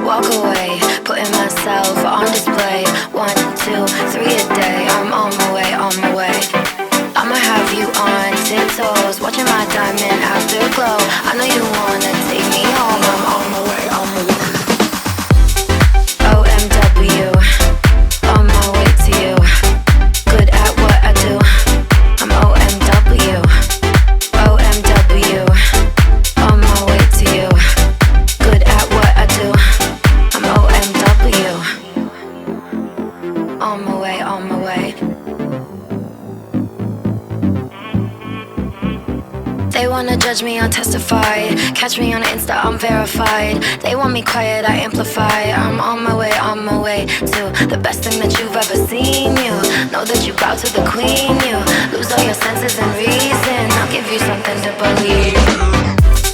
walk away, putting myself on display. 1, 2, 3 a day. I'm on my way, on my way. I'ma have you on tiptoes, watching my diamond afterglow. I know you wanna take me home. I'm on my way, on my way. OMW, on my way to you. Good at what I do. I'm OMW, OMW, on my way to you. Good at what I do. I'm OMW, on my way, on my way. They wanna judge me, I'll testify. Catch me on Insta, I'm verified. They want me quiet, I amplify. I'm on my way to the best thing that you've ever seen. You know that you bow to the queen. You lose all your senses and reason. I'll give you something to believe.